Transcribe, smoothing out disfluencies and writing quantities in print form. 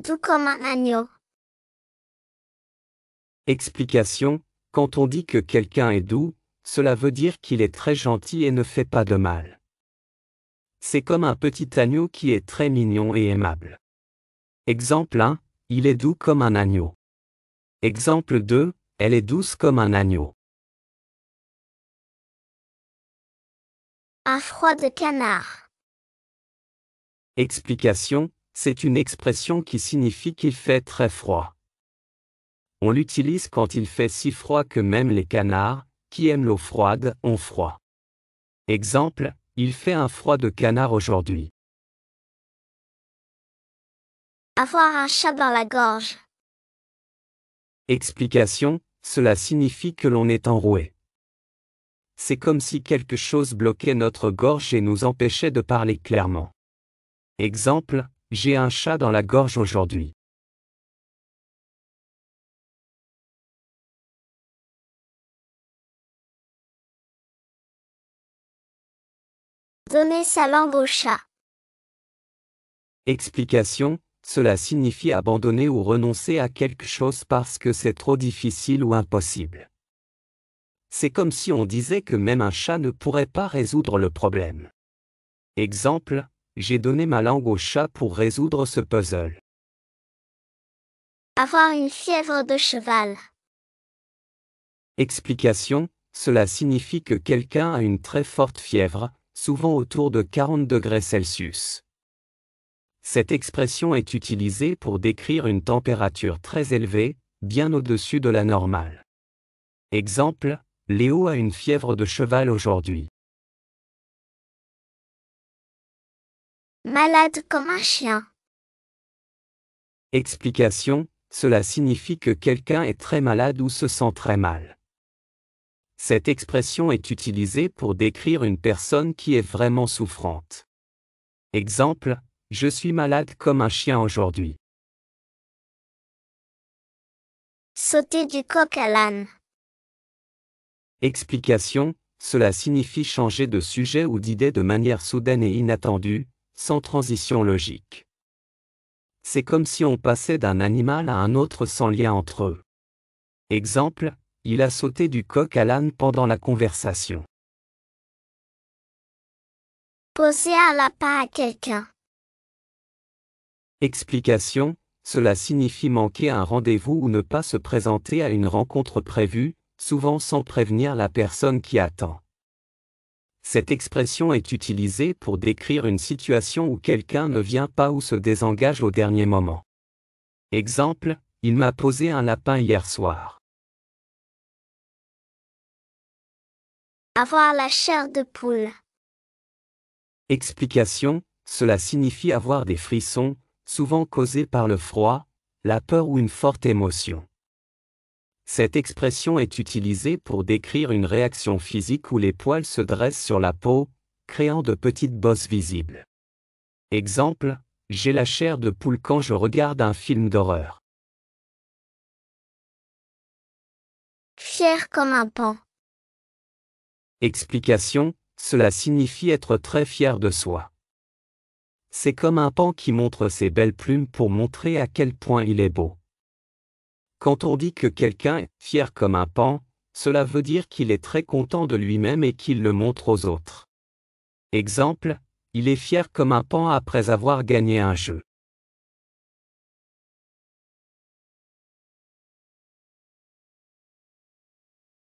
doux comme un agneau. Explication. Quand on dit que quelqu'un est doux, cela veut dire qu'il est très gentil et ne fait pas de mal. C'est comme un petit agneau qui est très mignon et aimable. Exemple 1. Il est doux comme un agneau. Exemple 2. Elle est douce comme un agneau. Un froid de canard. Explication. C'est une expression qui signifie qu'il fait très froid. On l'utilise quand il fait si froid que même les canards, qui aiment l'eau froide, ont froid. Exemple, il fait un froid de canard aujourd'hui. Avoir un chat dans la gorge. Explication, cela signifie que l'on est enroué. C'est comme si quelque chose bloquait notre gorge et nous empêchait de parler clairement. Exemple, j'ai un chat dans la gorge aujourd'hui. Donner sa langue au chat. Explication, cela signifie abandonner ou renoncer à quelque chose parce que c'est trop difficile ou impossible. C'est comme si on disait que même un chat ne pourrait pas résoudre le problème. Exemple, j'ai donné ma langue au chat pour résoudre ce puzzle. Avoir une fièvre de cheval. Explication, cela signifie que quelqu'un a une très forte fièvre, souvent autour de 40 degrés Celsius. Cette expression est utilisée pour décrire une température très élevée, bien au-dessus de la normale. Exemple, Léo a une fièvre de cheval aujourd'hui. Malade comme un chien. Explication, cela signifie que quelqu'un est très malade ou se sent très mal. Cette expression est utilisée pour décrire une personne qui est vraiment souffrante. Exemple, je suis malade comme un chien aujourd'hui. Sauter du coq à l'âne. Explication, cela signifie changer de sujet ou d'idée de manière soudaine et inattendue, sans transition logique. C'est comme si on passait d'un animal à un autre sans lien entre eux. Exemple, il a sauté du coq à l'âne pendant la conversation. Poser un lapin à quelqu'un. Explication, cela signifie manquer un rendez-vous ou ne pas se présenter à une rencontre prévue, souvent sans prévenir la personne qui attend. Cette expression est utilisée pour décrire une situation où quelqu'un ne vient pas ou se désengage au dernier moment. Exemple, il m'a posé un lapin hier soir. Avoir la chair de poule. Explication, cela signifie avoir des frissons, souvent causés par le froid, la peur ou une forte émotion. Cette expression est utilisée pour décrire une réaction physique où les poils se dressent sur la peau, créant de petites bosses visibles. Exemple, j'ai la chair de poule quand je regarde un film d'horreur. Fier comme un paon. Explication, cela signifie être très fier de soi. C'est comme un paon qui montre ses belles plumes pour montrer à quel point il est beau. Quand on dit que quelqu'un est fier comme un paon, cela veut dire qu'il est très content de lui-même et qu'il le montre aux autres. Exemple, il est fier comme un paon après avoir gagné un jeu.